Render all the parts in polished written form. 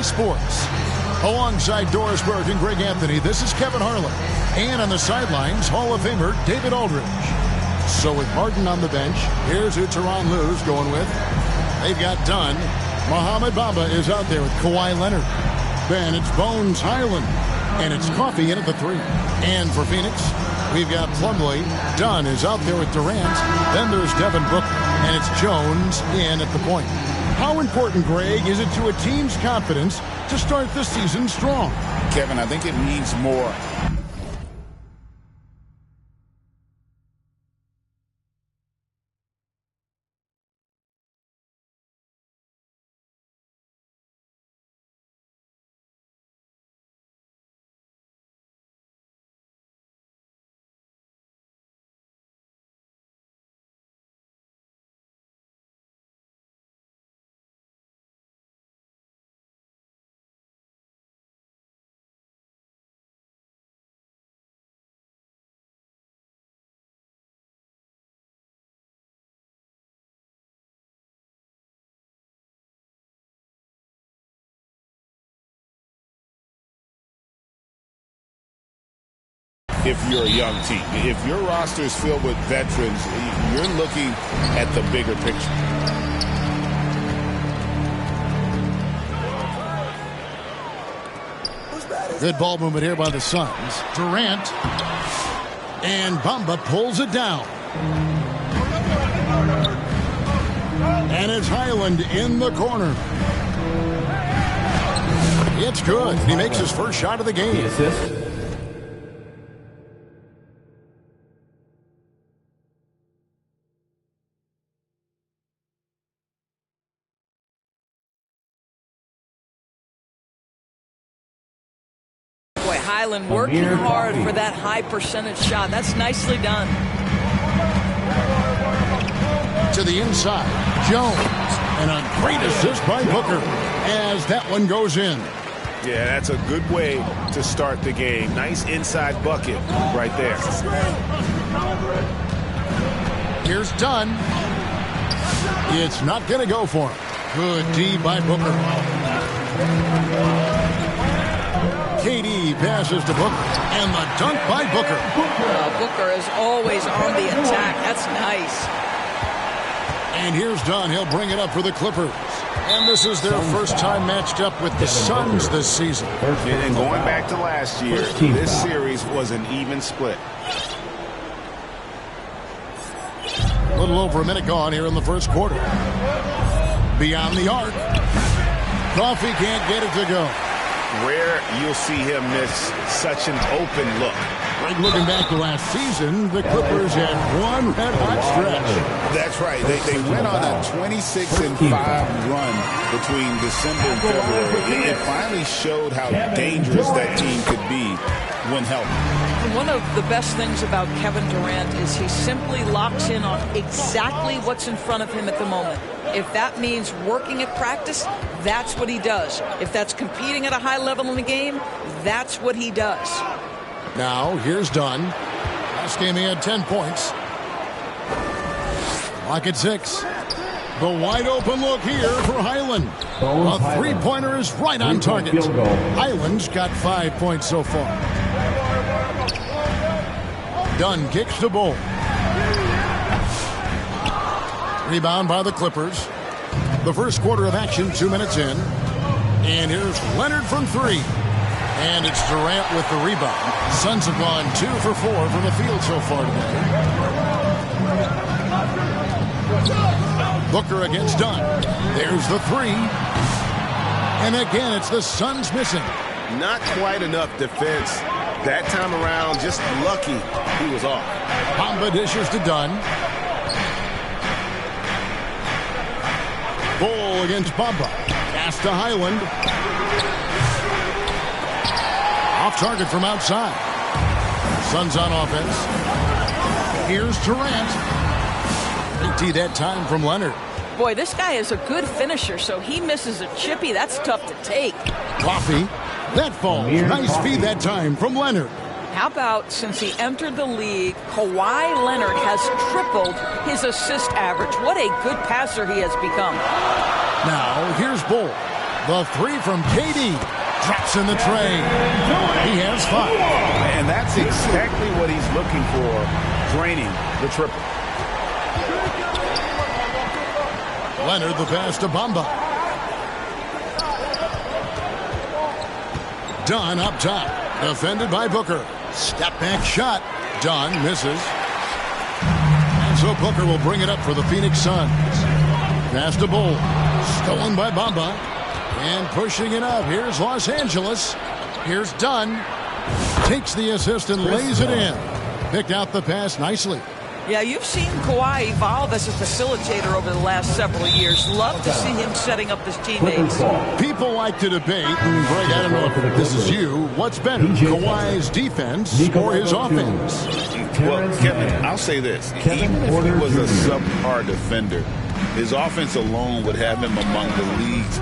Sports. Alongside Doris Burke and Greg Anthony, this is Kevin Harlan. And on the sidelines, Hall of Famer David Aldridge. So with Martin on the bench, here's who Tyronn Lue's going with. They've got Dunn. Mohamed Bamba is out there with Kawhi Leonard. Then it's Bones Highland. And it's Coffey in at the 3. And for Phoenix, we've got Plumlee. Dunn is out there with Durant. Then there's Devin Booker. And it's Jones in at the point. How important, Greg, is it to a team's confidence to start the season strong? Kevin, I think it means more. If you're a young team, if your roster is filled with veterans, you're looking at the bigger picture. Good ball movement here by the Suns. Durant. And Bamba pulls it down. And it's Highland in the corner. It's good. He makes his first shot of the game. Highland working hard for that high percentage shot. That's nicely done. To the inside, Jones. And a great assist by Booker as that one goes in. Yeah, that's a good way to start the game. Nice inside bucket right there. Here's Dunn. It's not going to go for him. Good D by Booker. KD passes to Booker, and the dunk by Booker. Booker is always on the attack. That's nice. And here's Dunn. He'll bring it up for the Clippers. And this is their first time matched up with the Suns this season. And going back to last year, this series was an even split. A little over a minute gone here in the first quarter. Beyond the arc. Coffey can't get it to go. Rare you'll see him miss such an open look. Right, looking back to last season, the Clippers had one red-hot stretch. That's right. They went on a 26-5 run between December and February. It finally showed how dangerous that team could be when healthy. One of the best things about Kevin Durant is he simply locks in on exactly what's in front of him at the moment. If that means working at practice, that's what he does. If that's competing at a high level in the game, that's what he does. Now, here's Dunn. Last game he had 10 points. Clock at 6. The wide open look here for Highland. A three-pointer is right on target. Highland's got 5 points so far. Dunn kicks the ball. Rebound by the Clippers. The first quarter of action, 2 minutes in. And here's Leonard from 3. And it's Durant with the rebound. Suns have gone 2 for 4 from the field so far today. Booker against Dunn. There's the 3. And again, it's the Suns missing. Not quite enough defense that time around. Just lucky he was off. Bamba dishes to Dunn. Ball against Bamba. Pass to Highland. Off target from outside. Suns on offense. Here's Durant. Big T that time from Leonard. Boy, this guy is a good finisher, so he misses a chippy. That's tough to take. Coffey. That falls. Nice feed that time from Leonard. How about since he entered the league, Kawhi Leonard has tripled his assist average. What a good passer he has become. Now, here's Bull. The three from KD. Drops in the tray. He has 5. And that's exactly what he's looking for, draining the triple. Leonard the pass to Bamba. Dunn up top. Defended by Booker. Step back shot. Dunn misses. And so Booker will bring it up for the Phoenix Suns. Pass to Bull. Stolen by Bamba. And pushing it up. Here's Los Angeles. Here's Dunn. Takes the assist and lays it in. Picked out the pass nicely. Yeah, you've seen Kawhi evolve as a facilitator over the last several years. Love to see him setting up his teammates. People like to debate, and Greg, I don't know if this is you, what's better, Kawhi's defense or his offense? Well, Kevin, I'll say this. Even if he was a subpar defender, his offense alone would have him among the league's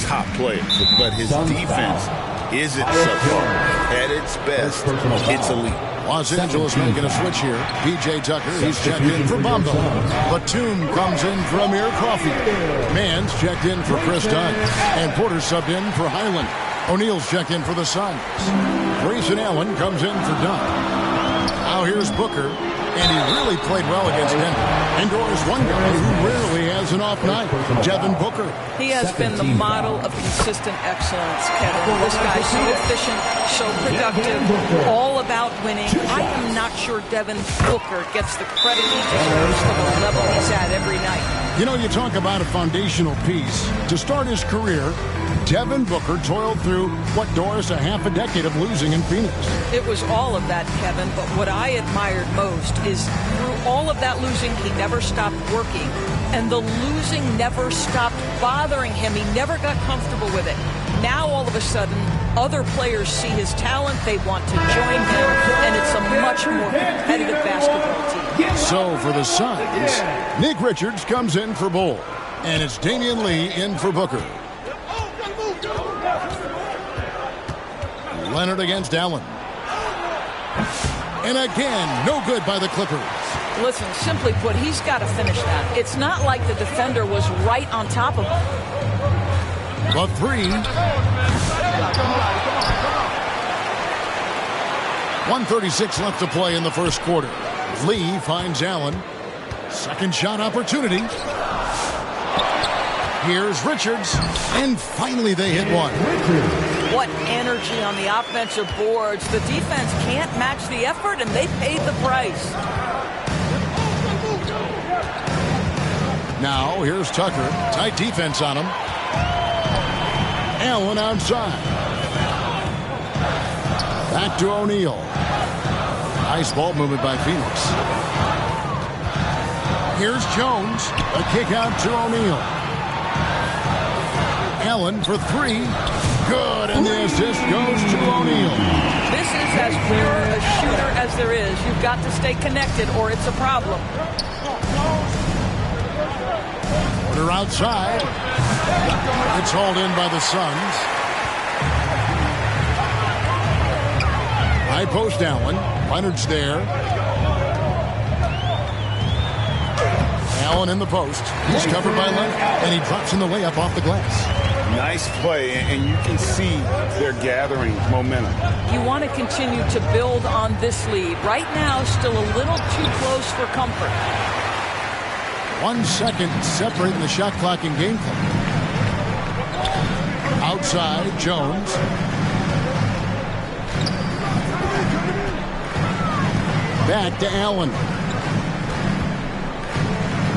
top players. But his defense isn't subpar. At its best, it's elite. Los Angeles making a switch here. P.J. Tucker, he's checked in for Bamba. Batum comes in for Amir Coffey. Mann's checked in for Chris Dunn. And Porter subbed in for Highland. O'Neal's checked in for the Suns. Grayson Allen comes in for Dunn. Now here's Booker. And he really played well against Denver. And there's one guy who rarely has an off night, Devin Booker. He has been the model of consistent excellence, Kevin. This guy's so efficient, so productive, all about winning. I am not sure Devin Booker gets the credit he deserves for the level he's at every night. You know, you talk about a foundational piece. To start his career, Devin Booker toiled through, what, Doris, a half a decade of losing in Phoenix. It was all of that, Kevin, but what I admired most is through all of that losing, he never stopped working. And the losing never stopped bothering him. He never got comfortable with it. Now, all of a sudden, other players see his talent, they want to join him, and it's a much more competitive basketball team. So, for the Suns, Nick Richards comes in for Bull, and it's Damian Lee in for Booker. Leonard against Allen. And again, no good by the Clippers. Listen, simply put, he's got to finish that. It's not like the defender was right on top of him. The three. 1:36 left to play in the first quarter. Lee finds Allen. Second shot opportunity. Here's Richards. And finally they hit one. What energy on the offensive boards. The defense can't match the effort, and they paid the price. Now, here's Tucker. Tight defense on him. Allen outside. Back to O'Neal. Nice ball movement by Phoenix. Here's Jones. A kick out to O'Neal. Allen for three. Good, and the assist goes to O'Neal. This is as pure a shooter as there is. You've got to stay connected, or it's a problem. Porter outside. It's hauled in by the Suns. High post Allen. Leonard's there. Allen in the post. He's covered by Leonard, and he drops in the layup off the glass. Nice play, and you can see they're gathering momentum. You want to continue to build on this lead. Right now, still a little too close for comfort. 1 second separating the shot clock and game clock. Outside, Jones. Back to Allen.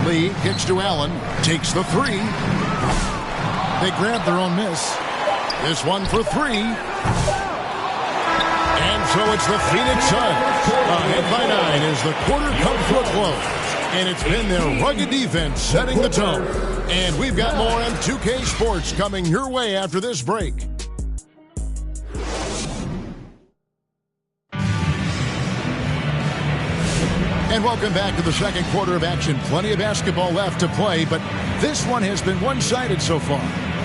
Lee kicks to Allen. Takes the three. They grab their own miss. This one for three. And so it's the Phoenix Suns. Ahead by 9 as the quarter comes to a close. And it's been their rugged defense setting the tone. And we've got more M2K Sports coming your way after this break. And welcome back to the second quarter of action. Plenty of basketball left to play, but this one has been one-sided so far.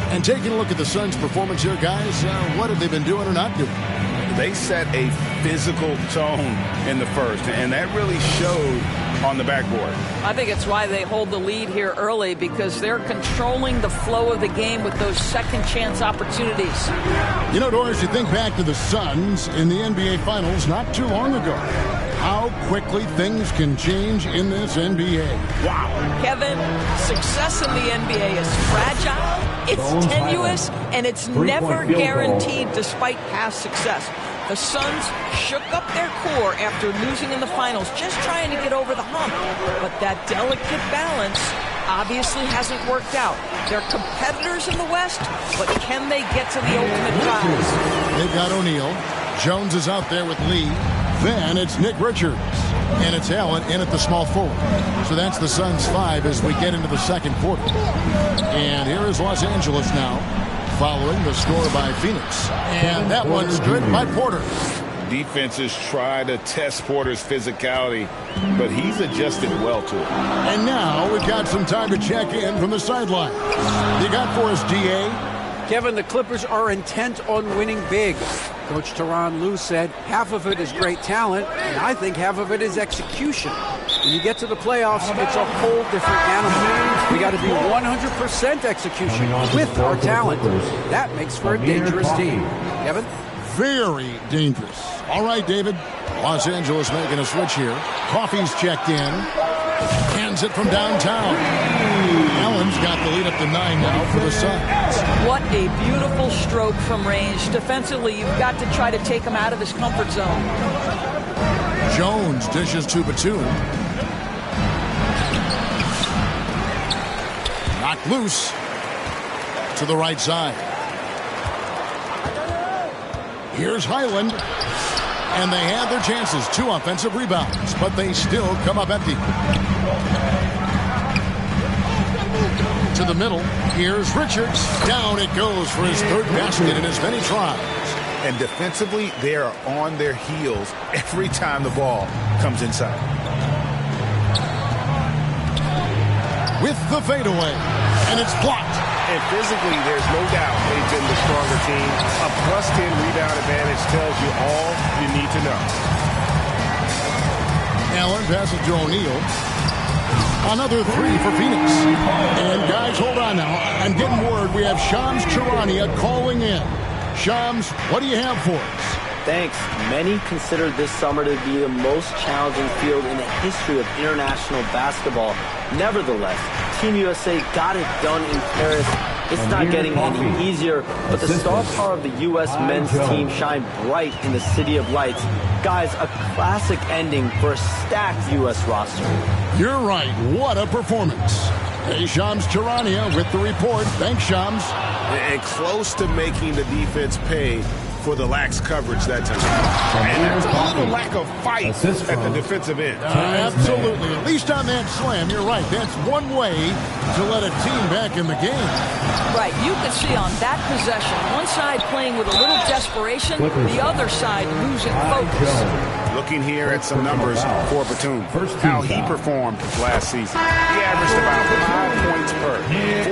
And taking a look at the Suns' performance here, guys, what have they been doing or not doing? They set a physical tone in the first, and that really showed on the backboard. I think it's why they hold the lead here early, because they're controlling the flow of the game with those second chance opportunities. You know, Doris, you think back to the Suns in the NBA Finals not too long ago. How quickly things can change in this NBA. Wow. Kevin, success in the NBA is fragile, it's tenuous, and it's never guaranteed despite past success. The Suns shook up their core after losing in the finals, just trying to get over the hump. But that delicate balance obviously hasn't worked out. They're competitors in the West, but can they get to the ultimate prize? They've got O'Neal. Jones is out there with Lee. Then it's Nick Richards. And it's Allen in at the small forward. So that's the Suns 5 as we get into the second quarter. And here is Los Angeles now, following the score by Phoenix. And that one's good by Porter. Defenses try to test Porter's physicality, but he's adjusted well to it. And now we've got some time to check in from the sideline. You got for us, DA? Kevin, the Clippers are intent on winning big. Coach Tyronn Lue said half of it is great talent, and I think half of it is execution. When you get to the playoffs, it's a whole different animal. We got to be 100% execution with our talent. That makes for a dangerous team. Kevin? Very dangerous. All right, David. Los Angeles making a switch here. Coffey's checked in. Hands it from downtown. Allen's got the lead up to 9 now for the Suns. What a beautiful stroke from range. Defensively, you've got to try to take him out of his comfort zone. Jones dishes to Batum. Knocked loose to the right side. Here's Highland. And they had their chances. 2 offensive rebounds, but they still come up empty. To the middle. Here's Richards. Down it goes for his 3rd basket in as many tries. And defensively, they are on their heels every time the ball comes inside. With the fadeaway. And it's blocked. And physically, there's no doubt they've been the stronger team. A +10 rebound advantage tells you all you need to know. Allen passes to O'Neal. Another 3 for Phoenix. And guys, hold on now. I'm getting word we have Shams Charania calling in. Shams, what do you have for us? Thanks. Many consider this summer to be the most challenging field in the history of international basketball. Nevertheless, Team USA got it done in Paris. It's not getting any easier, but the star power of the U.S. men's team shined bright in the City of Lights. Guys, a classic ending for a stacked U.S. roster. You're right. What a performance. Hey, Shams Charania with the report. Thanks, Shams. And close to making the defense pay for the lax coverage that time. And there's a little lack of fight at the defensive end. Absolutely. At least on that slam, you're right. That's one way to let a team back in the game. Right. You can see on that possession, one side playing with a little desperation, the other side losing focus. Looking here at some numbers for Batum, how he performed last season. He averaged about 5 points per,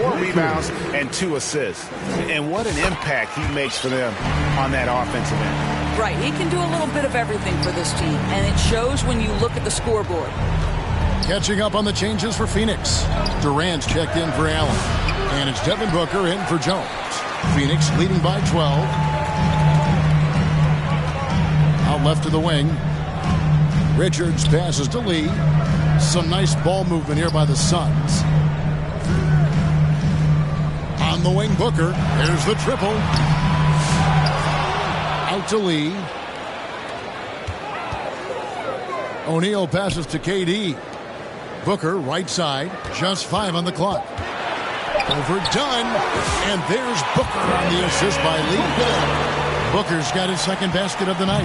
4 rebounds, and 2 assists. And what an impact he makes for them on that offensive end. Right. He can do a little bit of everything for this team, and it shows when you look at the scoreboard. Catching up on the changes for Phoenix. Durant's checked in for Allen. And it's Devin Booker in for Jones. Phoenix leading by 12. Out left to the wing. Richards passes to Lee. Some nice ball movement here by the Suns. On the wing, Booker. There's the triple. Out to Lee. O'Neal passes to KD. Booker, right side. Just 5 on the clock. Overdone. And there's Booker on the assist by Lee. Booker's got his 2nd basket of the night.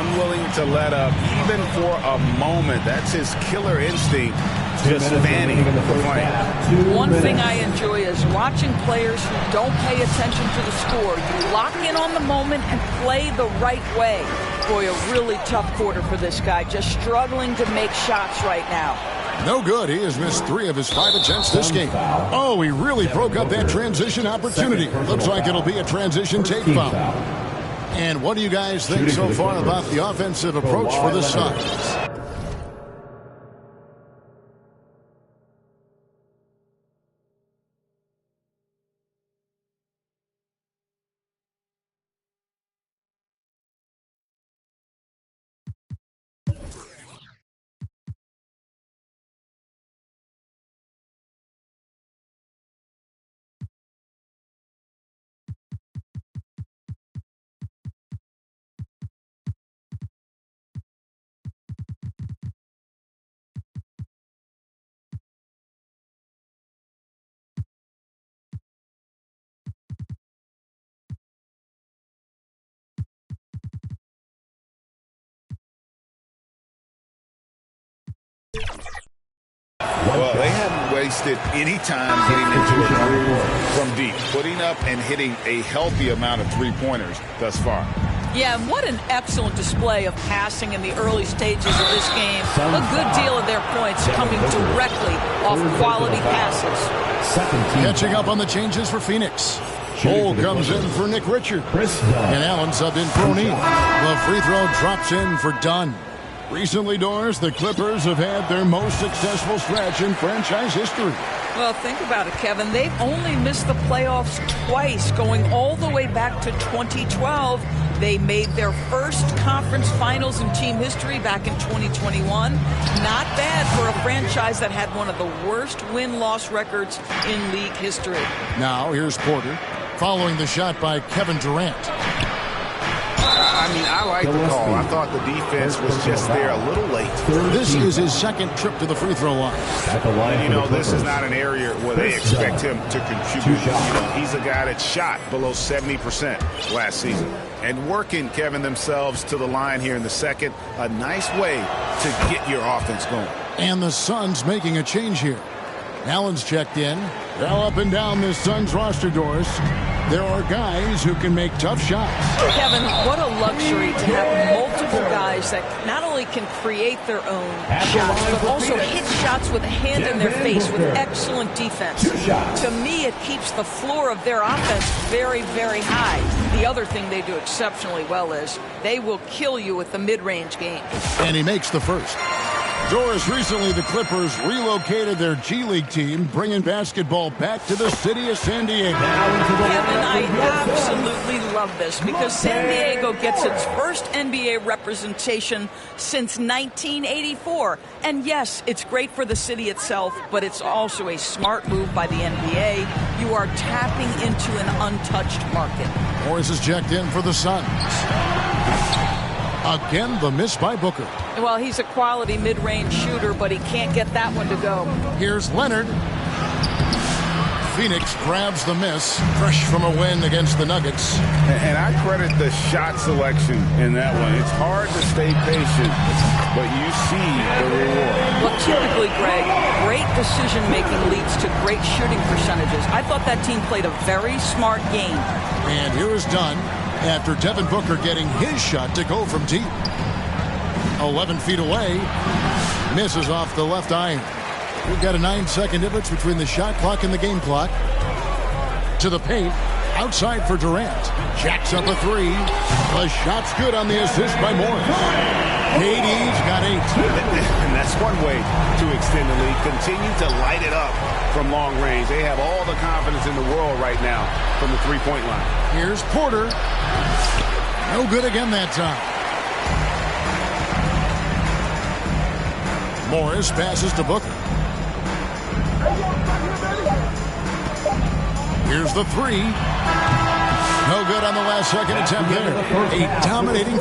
Unwilling to let up, even for a moment. That's his killer instinct, just fanning the flame. One thing I enjoy is watching players who don't pay attention to the score. You lock in on the moment and play the right way. Boy, a really tough quarter for this guy, just struggling to make shots right now. No good. He has missed 3 of his 5 attempts this game. Oh, he really broke up that transition opportunity. Looks like it'll be a transition take foul. And what do you guys think so far about the offensive approach for the Suns? wasted any time getting into a groove from deep, putting up and hitting a healthy amount of three-pointers thus far. Yeah, and what an excellent display of passing in the early stages of this game. A good deal of their points coming directly off quality passes. Catching up on the changes for Phoenix. Cole comes in for Nick Richard. And Allen subbed in for O'Neal. The free throw drops in for Dunn. Recently, Doris, the Clippers have had their most successful stretch in franchise history. Well, think about it, Kevin. They've only missed the playoffs twice, going all the way back to 2012. They made their first conference finals in team history back in 2021. Not bad for a franchise that had one of the worst win-loss records in league history. Now, here's Porter, following the shot by Kevin Durant. I mean, I like the call. I thought the defense was just there a little late. This is his second trip to the free throw line. And, you know, this is not an area where they expect him to contribute. You know, he's a guy that shot below 70% last season. And working, Kevin, themselves to the line here in the second, a nice way to get your offense going. And the Suns making a change here. Allen's checked in. Now up and down the Suns roster, Doris. There are guys who can make tough shots. Kevin, what a luxury to have multiple guys that not only can create their own shots, but also hit shots with a hand in their face with excellent defense. To me, it keeps the floor of their offense very, very high. The other thing they do exceptionally well is they will kill you with the mid-range game. And he makes the first. Doris, recently the Clippers relocated their G League team, bringing basketball back to the city of San Diego. Kevin, I absolutely love this because San Diego gets its first NBA representation since 1984. And yes, it's great for the city itself, but it's also a smart move by the NBA. You are tapping into an untouched market. Morris is checked in for the Suns. Again, the miss by Booker. Well, he's a quality mid-range shooter, but he can't get that one to go. Here's Leonard. Phoenix grabs the miss, fresh from a win against the Nuggets. And I credit the shot selection in that one. It's hard to stay patient, but you see the reward. Well, typically, Greg, great decision-making leads to great shooting percentages. I thought that team played a very smart game. And here is Dunn after Devin Booker getting his shot to go from deep. 11 feet away. Misses off the left iron. We've got a 9-second difference between the shot clock and the game clock. To the paint. Outside for Durant. Jacks up a three. The shot's good on the assist by Morris. KD's got 8. And that's one way to extend the lead. Continue to light it up from long range. They have all the confidence in the world right now from the three-point line. Here's Porter. No good again that time. Morris passes to Booker. Here's the three. No good on the last second attempt there. A dominating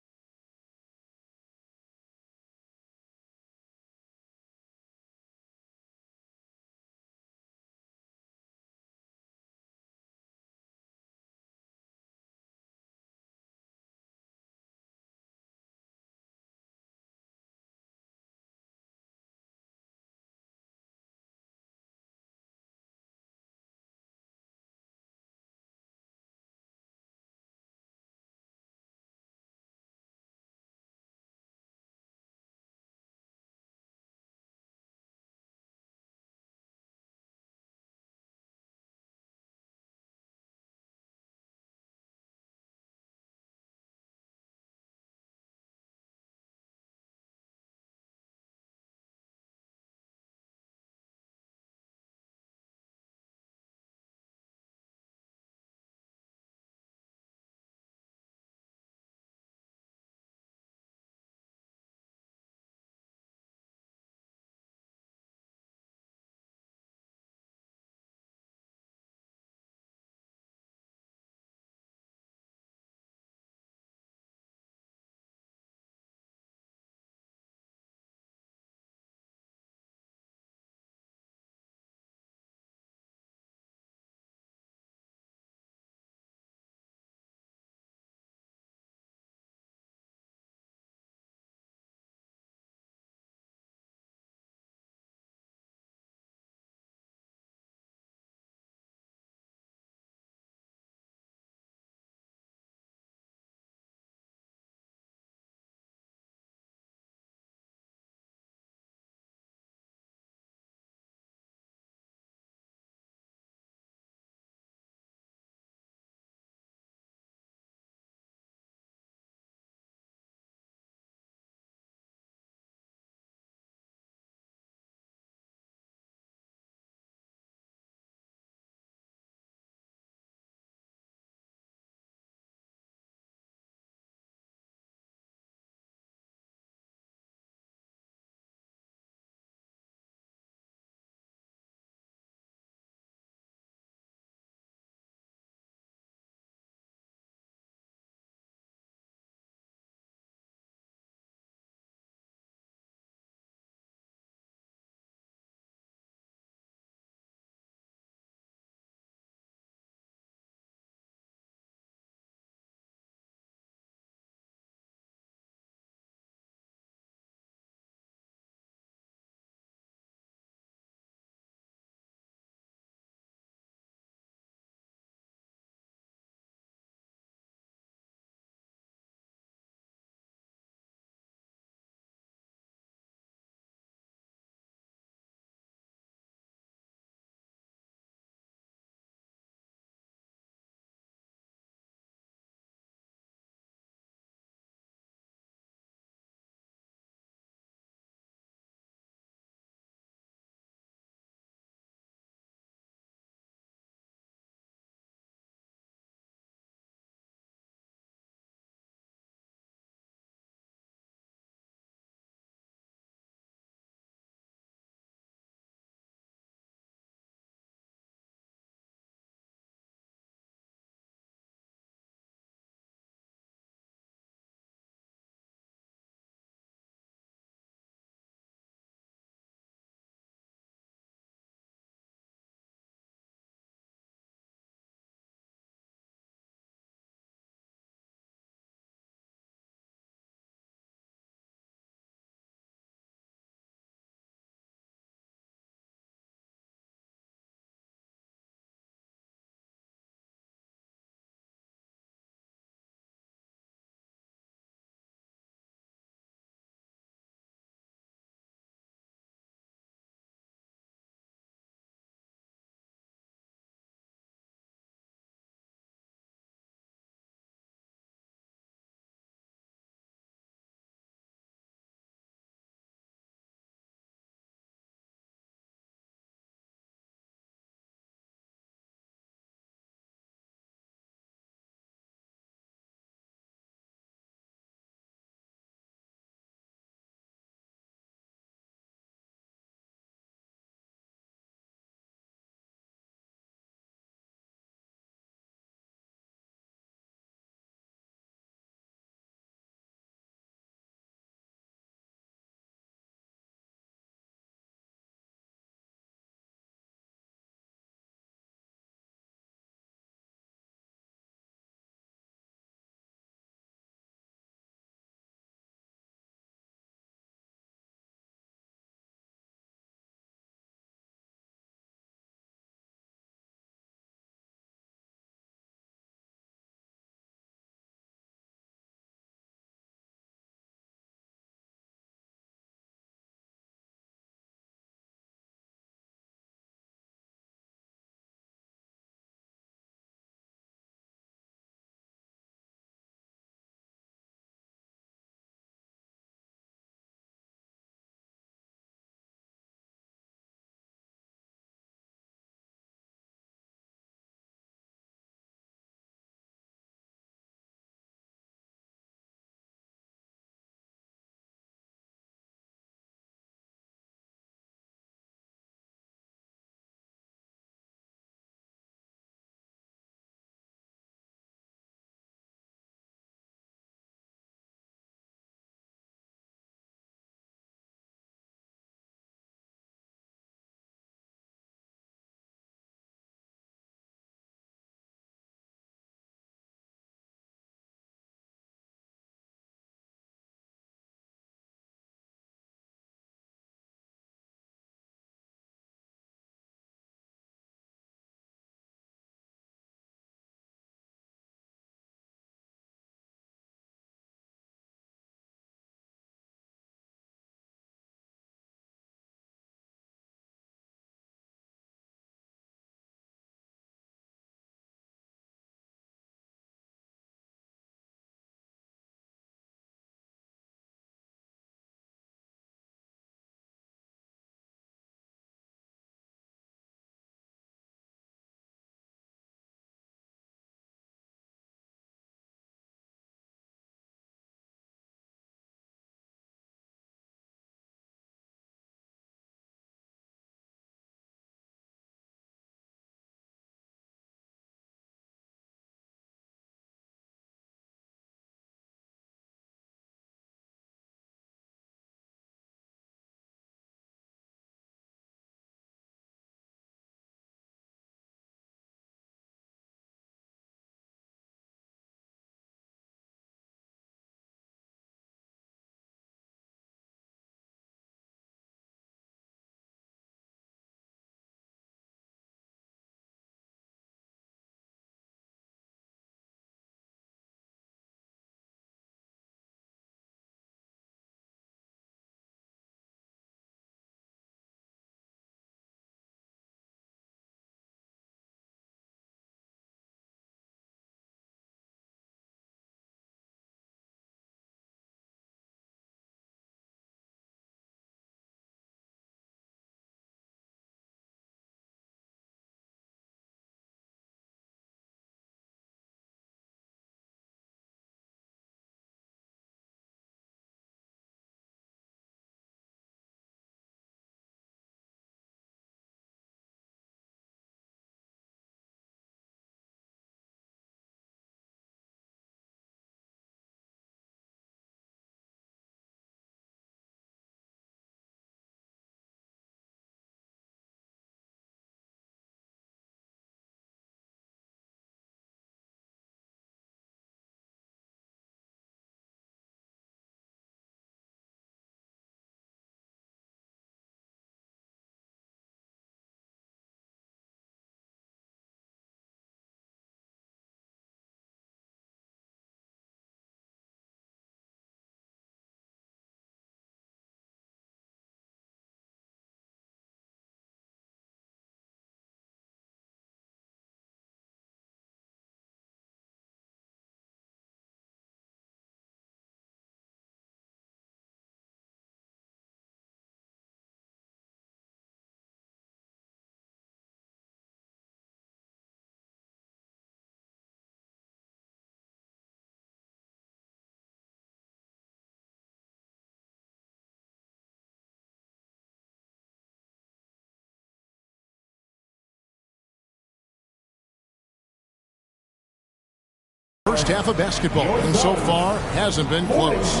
First half of basketball, and so far hasn't been close.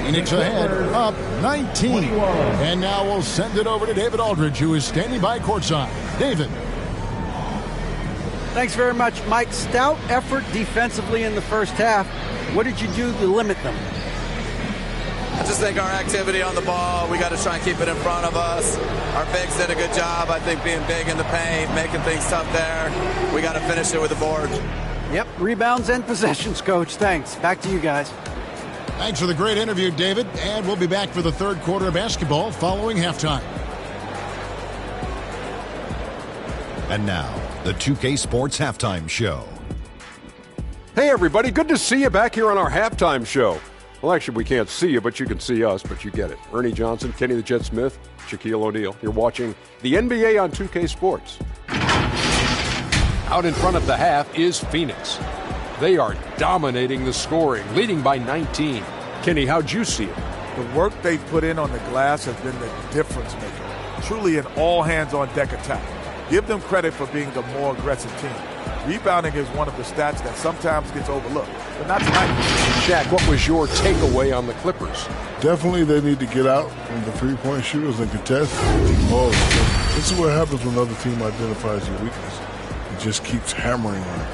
Phoenix ahead, up 19. And now we'll send it over to David Aldridge, who is standing by courtside. David. Thanks very much, Mike. Stout effort defensively in the first half. What did you do to limit them? I just think our activity on the ball, we got to try and keep it in front of us. Our bigs did a good job, I think, being big in the paint, making things tough there. We got to finish it with the board. Yep, rebounds and possessions, Coach. Thanks. Back to you guys. Thanks for the great interview, David. And we'll be back for the third quarter of basketball following halftime. And now, the 2K Sports Halftime Show. Hey, everybody. Good to see you back here on our halftime show. Well, actually, we can't see you, but you can see us, but you get it. Ernie Johnson, Kenny the Jet Smith, Shaquille O'Neal. You're watching the NBA on 2K Sports. Out in front of the half is Phoenix. They are dominating the scoring, leading by 19. Kenny, how'd you see it? The work they've put in on the glass has been the difference maker. Truly an all-hands-on-deck attack. Give them credit for being the more aggressive team. Rebounding is one of the stats that sometimes gets overlooked, but not tonight. Shaq, what was your takeaway on the Clippers? Definitely they need to get out from the three-point shooters and contest. Oh, this is what happens when another team identifies your weakness. It just keeps hammering on it.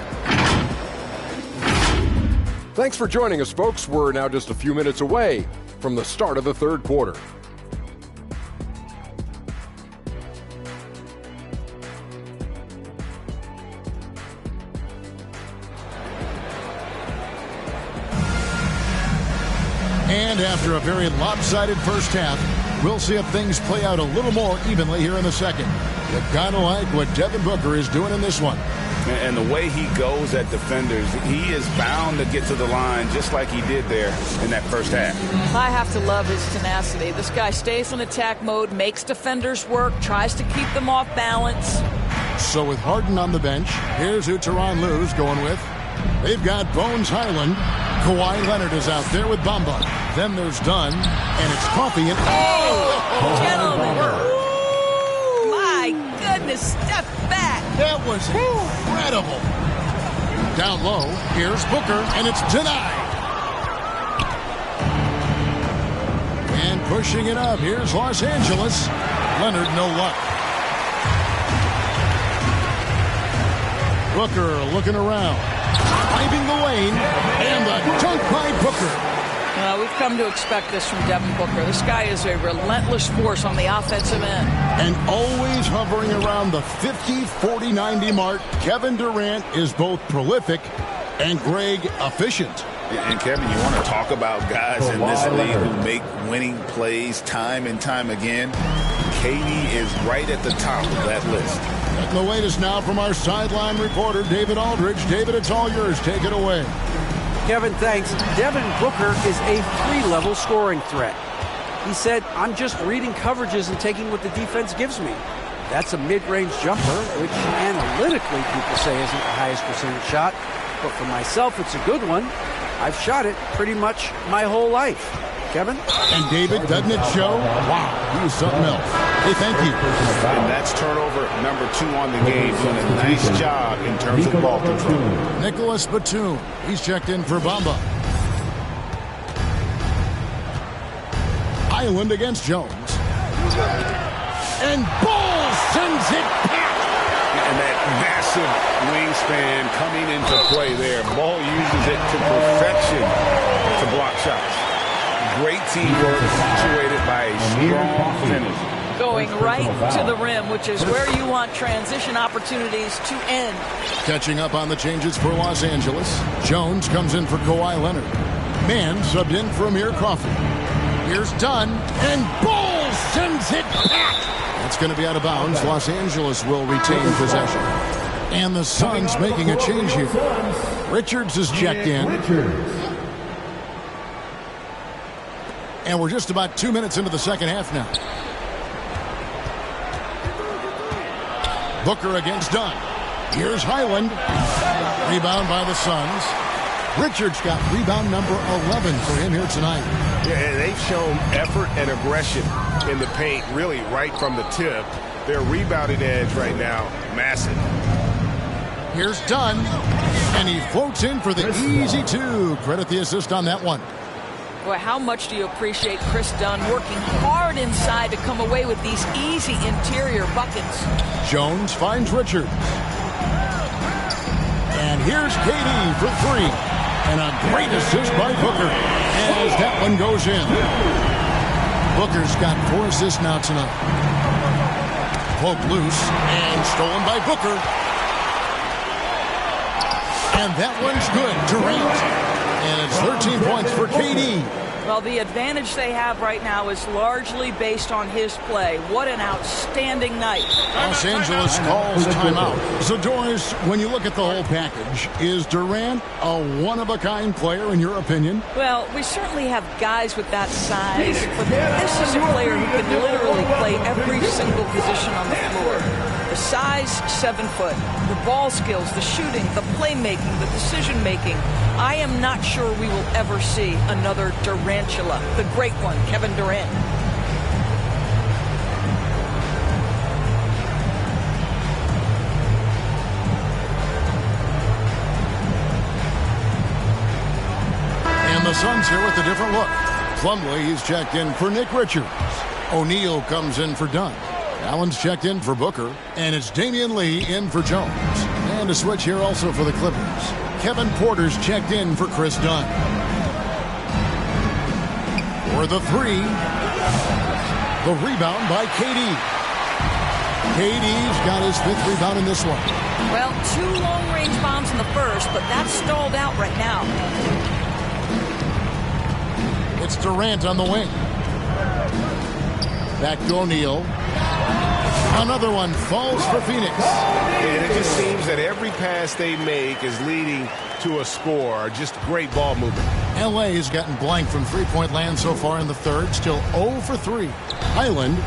Thanks for joining us, folks. We're now just a few minutes away from the start of the third quarter. And after a very lopsided first half, we'll see if things play out a little more evenly here in the second. You gotta like what Devin Booker is doing in this one. And the way he goes at defenders, he is bound to get to the line just like he did there in that first half. I have to love his tenacity. This guy stays in attack mode, makes defenders work, tries to keep them off balance. So with Harden on the bench, here's who Tyronn Lue's going with. They've got Bones Highland. Kawhi Leonard is out there with Bamba. Then there's Dunn, and it's Coffee and... Gentlemen! My goodness, step back! That was incredible. Down low, here's Booker, and it's denied. And pushing it up, here's Los Angeles. Leonard, no luck. Booker looking around, driving the lane, and the dunk by Booker. We've come to expect this from Devin Booker. This guy is a relentless force on the offensive end. And always hovering around the 50, 40, 90 mark, Kevin Durant is both prolific and Greg efficient. And Kevin, you want to talk about guys in this league who make winning plays time and time again? KD is right at the top of that list. Getting the latest now from our sideline reporter, David Aldridge. David, it's all yours. Take it away. Kevin, thanks. Devin Booker is a three-level scoring threat. He said, I'm just reading coverages and taking what the defense gives me. That's a mid-range jumper, which analytically people say isn't the highest percentage shot. But for myself, it's a good one. I've shot it pretty much my whole life. Kevin? And David, doesn't it show? Wow, he was something else. Hey, thank you. And that's turnover number 2 on the game. Doing a nice job in terms of ball control. Nicholas Batum. He's checked in for Bamba. Highland against Jones. And Ball sends it back. And that massive wingspan coming into play there. Ball uses it to perfection to block shots. Great teamwork punctuated by a strong finish. Going right to the rim, which is where you want transition opportunities to end. Catching up on the changes for Los Angeles. Jones comes in for Kawhi Leonard. Mann subbed in for Amir Coffey. Here's Dunn, and Ball sends it back. That's going to be out of bounds. Los Angeles will retain possession. And the Suns making a change here. Richards is checked in. And we're just about 2 minutes into the second half now. Booker against Dunn. Here's Highland. Rebound by the Suns. Richards got rebound number 11 for him here tonight. Yeah, they've shown effort and aggression in the paint, really right from the tip. Their rebounding edge right now, massive. Here's Dunn, and he floats in for the easy two. Credit the assist on that one. Boy, how much do you appreciate Chris Dunn working hard inside to come away with these easy interior buckets. Jones finds Richards. And here's KD for three. And a great assist by Booker as that one goes in. Booker's got 4 assists now tonight. Poke loose and stolen by Booker. And that one's good. Durant. And it's 13 points for KD. Well, the advantage they have right now is largely based on his play. What an outstanding night. Los Angeles calls timeout. So, Doris, when you look at the whole package, is Durant a one-of-a-kind player in your opinion? Well, we certainly have guys with that size, but this is a player who can literally play every single position on the floor. The size, 7 foot. The ball skills, the shooting, the playmaking, the decision-making. I am not sure we will ever see another Durantula, the great one, Kevin Durant. And the Suns here with a different look. Plumlee, he's checked in for Nick Richards. O'Neal comes in for Dunn. Allen's checked in for Booker, and it's Damian Lee in for Jones. And a switch here also for the Clippers. Kevin Porter's checked in for Chris Dunn. For the three, the rebound by KD. KD's got his 5th rebound in this one. Well, 2 long-range bombs in the first, but that's stalled out right now. It's Durant on the wing. Back to O'Neal. Another one falls for Phoenix. And it just seems that every pass they make is leading to a score. Just great ball movement. L.A. has gotten blank from three-point land so far in the third. Still 0 for 3. Highland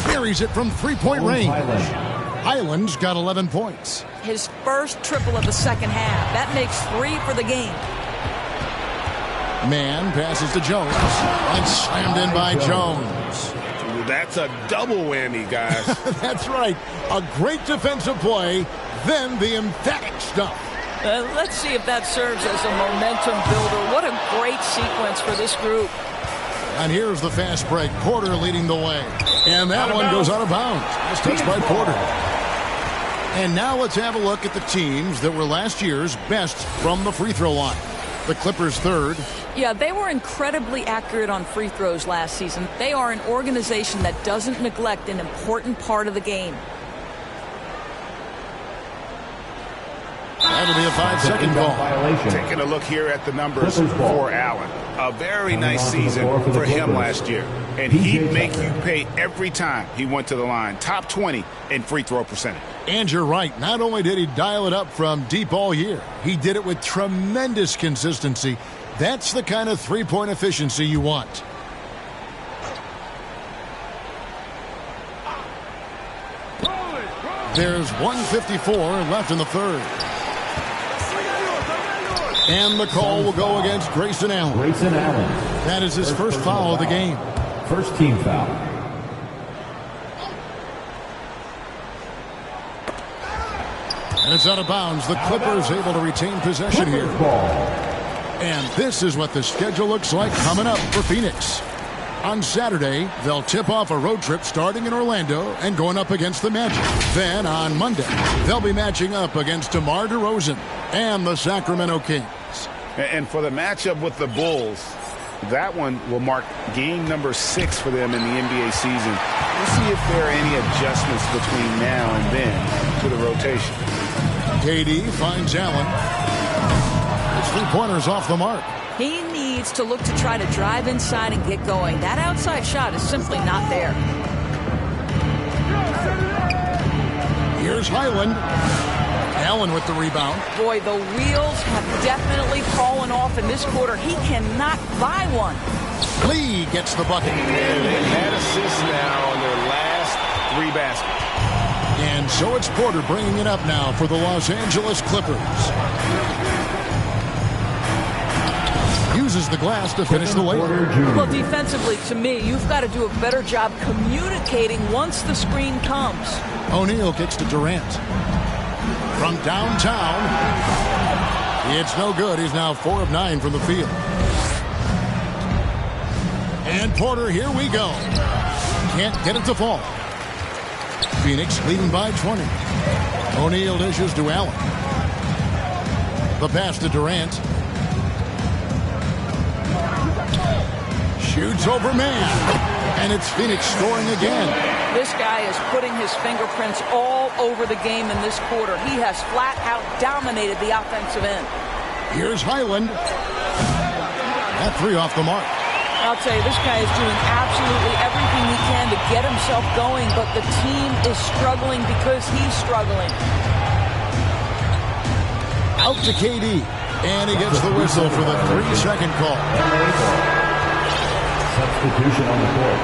buries it from three-point range. Highland's got 11 points. His first triple of the second half. That makes 3 for the game. Man passes to Jones. And slammed in by Jones. That's a double whammy, guys. That's right. A great defensive play, then the emphatic stuff. Let's see if that serves as a momentum builder. What a great sequence for this group. And here's the fast break. Porter leading the way. And that one goes out of bounds. Nice touch by Porter. And now let's have a look at the teams that were last year's best from the free throw line. The Clippers third. Yeah, they were incredibly accurate on free throws last season. They are an organization that doesn't neglect an important part of the game. That'll be a 5-second call. Taking a look here at the numbers for Allen. A very nice season for him last year. And he'd make you pay every time he went to the line. Top 20 in free throw percentage. And you're right. Not only did he dial it up from deep all year, he did it with tremendous consistency. That's the kind of three-point efficiency you want. There's 1:54 left in the third. And the call will go against Grayson Allen. That is his first foul of the game. First team foul. And it's out of bounds. The Clippers able to retain possession here. And this is what the schedule looks like coming up for Phoenix. On Saturday, they'll tip off a road trip starting in Orlando and going up against the Magic. Then on Monday, they'll be matching up against DeMar DeRozan and the Sacramento Kings. And for the matchup with the Bulls, that one will mark game number 6 for them in the NBA season. We'll see if there are any adjustments between now and then to the rotation. KD finds Allen. His three-pointer's off the mark. He needs to look to try to drive inside and get going. That outside shot is simply not there. Here's Highland. Allen with the rebound. Boy, the wheels have definitely fallen off in this quarter. He cannot buy one. Lee gets the bucket. And they've had assists now on their last 3 baskets. And so it's Porter bringing it up now for the Los Angeles Clippers. Uses the glass to finish the layup. Well, defensively, to me, you've got to do a better job communicating once the screen comes. O'Neal kicks to Durant. From downtown, it's no good. He's now 4 of 9 from the field. And Porter, here we go. Can't get it to fall. Phoenix leading by 20. O'Neal dishes to Allen. The pass to Durant. Shoots over man. And it's Phoenix scoring again. This guy is putting his fingerprints all over the game in this quarter. He has flat out dominated the offensive end. Here's Highland. That 3 off the mark. I'll tell you, this guy is doing absolutely everything he can to get himself going, but the team is struggling because he's struggling. Out to KD, and he gets the whistle for the 3-second call. Substitution on the court.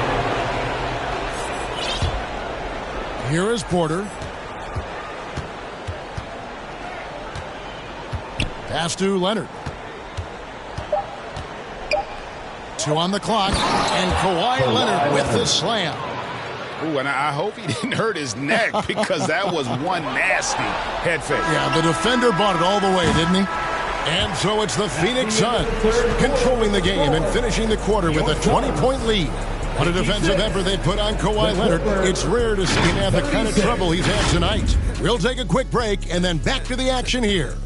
Here is Porter. Pass to Leonard. 2 on the clock, and Kawhi Leonard with the slam. Ooh, and I hope he didn't hurt his neck because that was one nasty head fake. Yeah, the defender bought it all the way, didn't he? And so it's the Phoenix Suns controlling the game and finishing the quarter with a 20-point lead. What a defensive effort they put on Kawhi Leonard. It's rare to see him have the kind of trouble he's had tonight. We'll take a quick break and then back to the action here.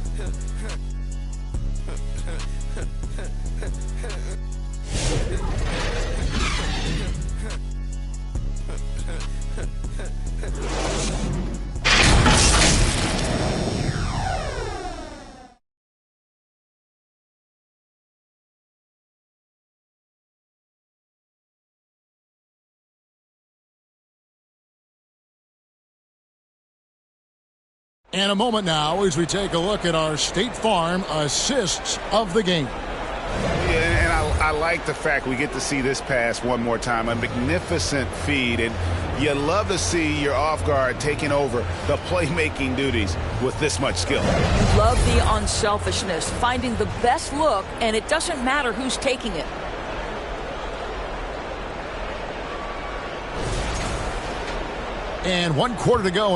And a moment now as we take a look at our State Farm assists of the game. Yeah, and I like the fact we get to see this pass one more time. A magnificent feed, and you love to see your off guard taking over the playmaking duties with this much skill. You love the unselfishness, finding the best look, and it doesn't matter who's taking it. And 1 quarter to go.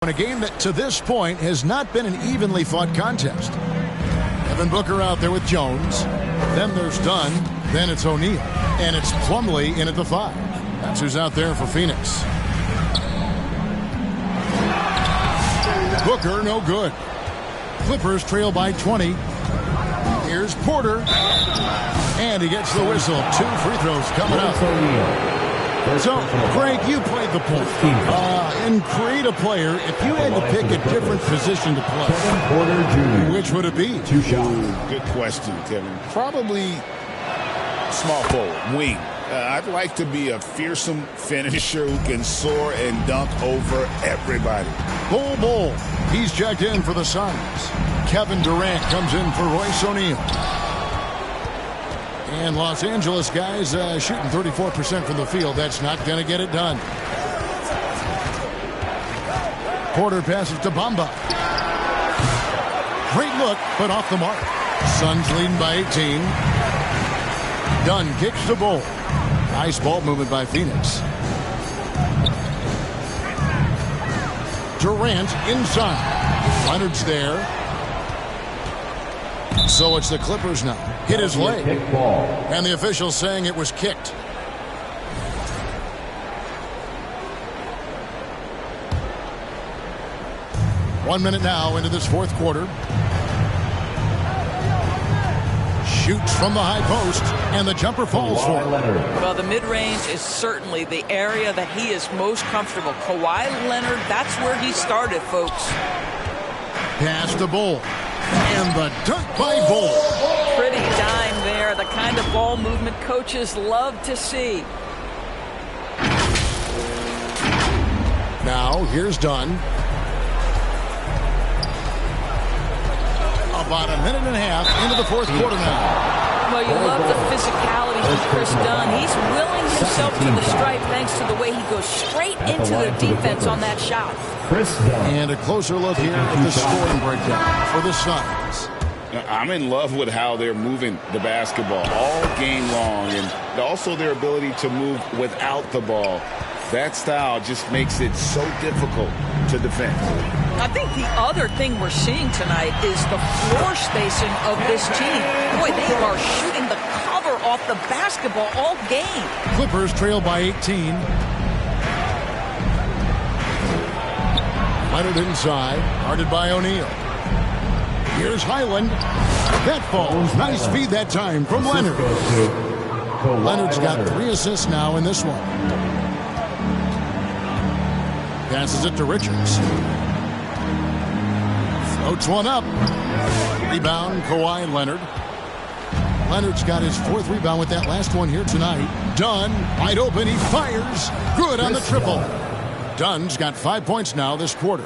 In a game that to this point has not been an evenly fought contest. Devin Booker out there with Jones. Then there's Dunn. Then it's O'Neal. And it's Plumlee in at the 5. That's who's out there for Phoenix. Booker, no good. Clippers trail by 20. Here's Porter. And he gets the whistle. 2 free throws coming up. So, Greg, you played the point. In create a player, if you had to pick a different position to play, which would it be? Good question, Kevin. Probably small forward, wing. I'd like to be a fearsome finisher who can soar and dunk over everybody. Bull. He's checked in for the Suns. Kevin Durant comes in for Royce O'Neal. And Los Angeles guys shooting 34% from the field. That's not going to get it done. Porter passes to Bamba. Great look, but off the mark. Suns leading by 18. Dunn kicks the ball. Nice ball movement by Phoenix. Durant inside. Leonard's there. So it's the Clippers now. Hit his leg. And the official saying it was kicked. One minute now into this 4th quarter. Shoots from the high post, and the jumper falls for him. Well, the mid-range is certainly the area that he is most comfortable. Kawhi Leonard, that's where he started, folks. Pass to Bull. And the dunk by Bull. Pretty dime there. The kind of ball movement coaches love to see. Now, here's Dunn. About a minute and a half into the 4th quarter now. Well, you love the physicality from Chris Dunn. He's willing himself to the stripe thanks to the way he goes straight into their defense on that shot. And a closer look here at the scoring breakdown for the Suns. I'm in love with how they're moving the basketball all game long, and also their ability to move without the ball. That style just makes it so difficult to defend. I think the other thing we're seeing tonight is the floor spacing of this team. Boy, they are shooting the cover off the basketball all game. Clippers trail by 18. Leonard inside, guarded by O'Neal. Here's Highland. That falls. Nice feed that time from Leonard. Leonard's got 3 assists now in this one. Passes it to Richards. Floats one up. Rebound, Kawhi Leonard. Leonard's got his 4th rebound with that last one here tonight. Dunn, wide open, he fires. Good on the triple. Dunn's got 5 points now this quarter.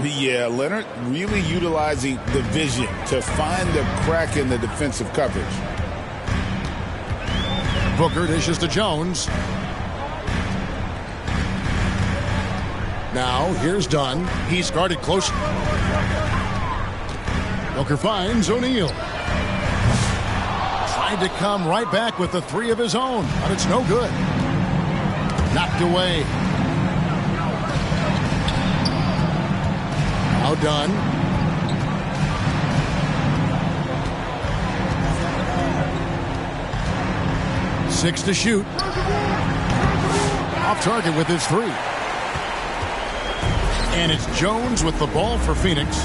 Yeah, Leonard really utilizing the vision to find the crack in the defensive coverage. Booker dishes to Jones. Now, here's Dunn. He's guarded close. Booker finds O'Neal. Tried to come right back with the 3 of his own, but it's no good. Knocked away. Now Dunn. Six to shoot. Off target with his 3. And it's Jones with the ball for Phoenix.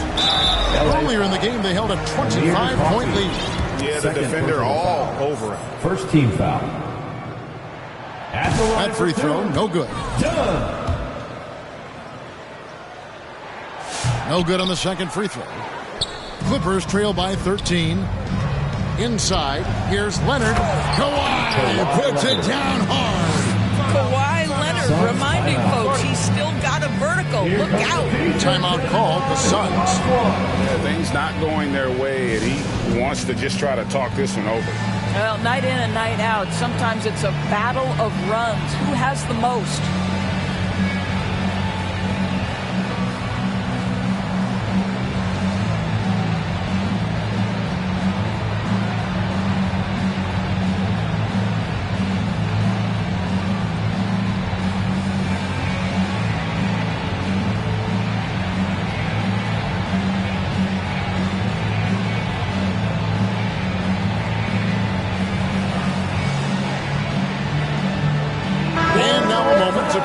Earlier in the game, they held a 25-point lead. Yeah, the defender all over him. First team foul. That free throw, no good. No good on the second free throw. Clippers trail by 13. Inside, here's Leonard. Kawhi puts it down hard. Kawhi Leonard reminding folks he's still got a vertical. Look out. Timeout called the Suns. Yeah, things not going their way, and he wants to just try to talk this one over. Well, night in and night out, sometimes it's a battle of runs. Who has the most?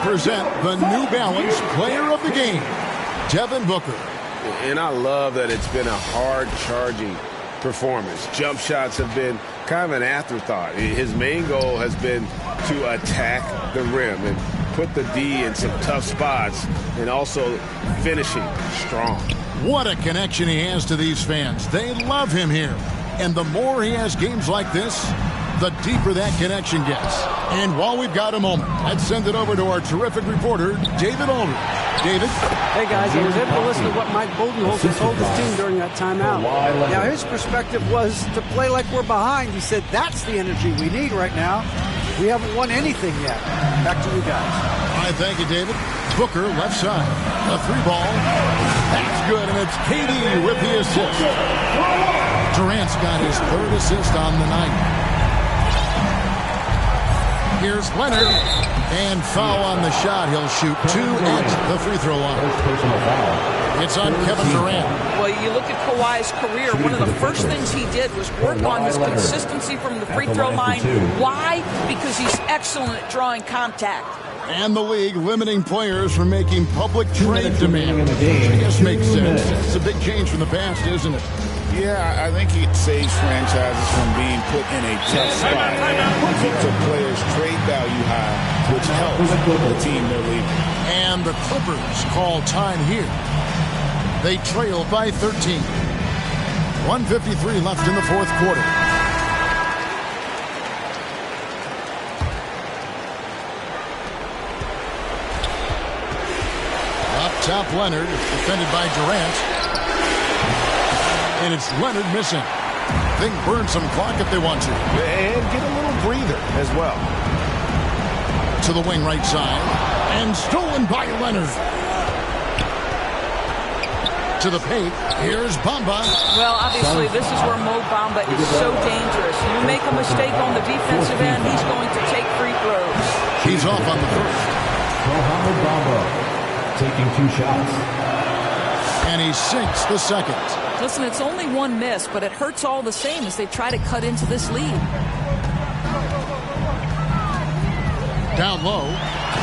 Present the New Balance Player of the Game, Devin Booker. And I love that it's been a hard-charging performance. Jump shots have been kind of an afterthought. His main goal has been to attack the rim and put the D in some tough spots and also finishing strong. What a connection he has to these fans. They love him here. And the more he has games like this, the deeper that connection gets. And while we've got a moment, let's send it over to our terrific reporter, David Aldridge. David? Hey, guys, I was able to listen to what Mike Budenholzer told his team during that timeout. Now, his perspective was to play like we're behind. He said, that's the energy we need right now. We haven't won anything yet. Back to you guys. All right, thank you, David. Booker, left side. A 3-ball. That's good, and it's KD with the assist. Durant's got his 3rd assist on the night. Here's Leonard, and foul on the shot. He'll shoot 2 at the free throw line. It's on Kevin Durant. Well, you look at Kawhi's career, one of the first things he did was work on his consistency from the free throw line. Why? Because he's excellent at drawing contact. And the league limiting players from making public trade demands. I guess makes sense. It's a big change from the past, isn't it? Yeah, I think it saves franchises from being put in a tough spot. It keeps the players' trade value high, which helps the team they're leaving. And the Clippers call time here. They trail by 13. 1:53 left in the 4th quarter. Up top, Leonard, defended by Durant. And it's Leonard missing. They can burn some clock if they want to. And get a little breather as well. To the wing right side. And stolen by Leonard. To the paint. Here's Bamba. Well, obviously, this is where Mo Bamba is so dangerous. You make a mistake on the defensive end, he's going to take free throws. He's off on the first. Mohamed Bamba taking 2 shots. And he sinks the second. Listen, it's only 1 miss, but it hurts all the same as they try to cut into this lead. Down low.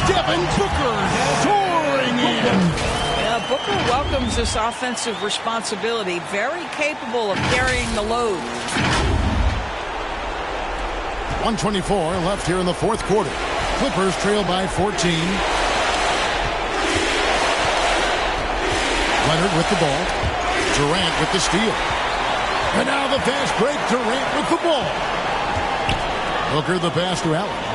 Devin Booker soaring in. Booker welcomes this offensive responsibility. Very capable of carrying the load. 1:24 left here in the fourth quarter. Clippers trail by 14. Leonard with the ball. Durant with the steal. And now the fast break. Durant with the ball. Booker the pass to Allen.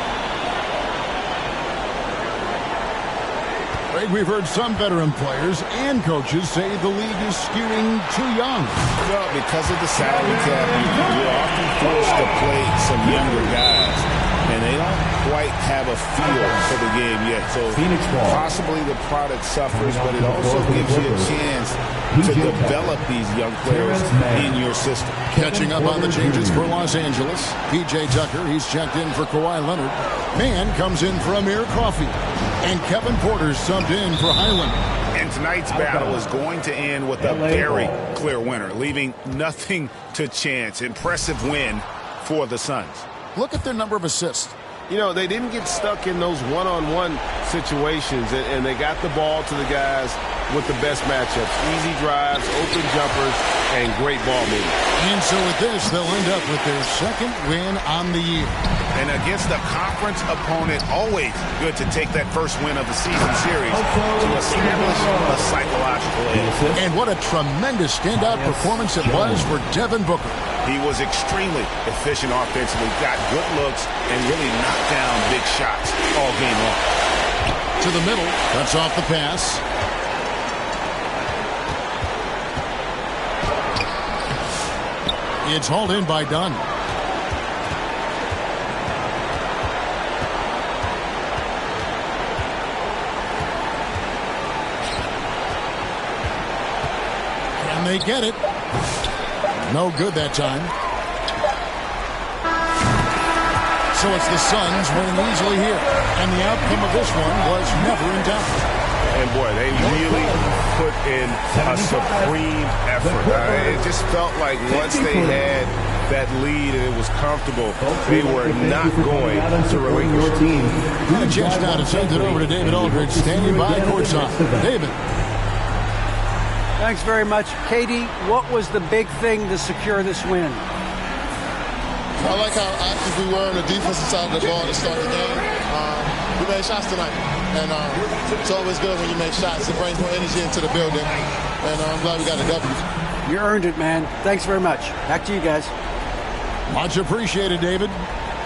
We've heard some veteran players and coaches say the league is skewing too young. Well, because of the salary cap, you're often forced to play some younger guys, and they don't quite have a feel for the game yet. So possibly the product suffers, but it also gives you a chance to develop these young players in your system. Catching up on the changes for Los Angeles. P.J. Tucker, he's checked in for Kawhi Leonard. Mann comes in for Amir Coffey. And Kevin Porter subbed in for Highland. And tonight's battle is going to end with a very clear winner, leaving nothing to chance. Impressive win for the Suns. Look at their number of assists. You know, they didn't get stuck in those one-on-one situations, and they got the ball to the guys with the best matchups. Easy drives, open jumpers, and great ball movement. And so with this, they'll end up with their second win on the year. And against a conference opponent, always good to take that first win of the season series to establish a psychological edge. And what a tremendous standout performance it was for Devin Booker. He was extremely efficient offensively, got good looks, and really knocked down big shots all game long. To the middle, cuts off the pass. It's hauled in by Dunn. Can they get it? No good that time. So it's the Suns winning easily here. And the outcome of this one was never in doubt. And boy, they really put in a supreme effort. It just felt like once they had that lead and it was comfortable, they were not going to relinquish it. Got a chance now to send it over to David Aldridge, standing by courtside. David. Thanks very much. Katie, what was the big thing to secure this win? I like how active we were on the defensive side of the ball to start the game. We made shots tonight, and it's always good when you make shots. It brings more energy into the building, and I'm glad we got a W. You earned it, man. Thanks very much. Back to you guys. Much appreciated, David.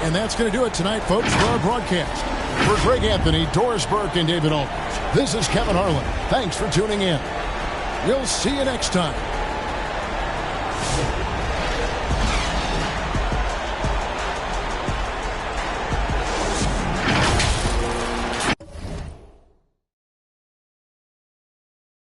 And that's going to do it tonight, folks, for our broadcast. For Greg Anthony, Doris Burke, and David Aldridge, this is Kevin Harlan. Thanks for tuning in. We'll see you next time.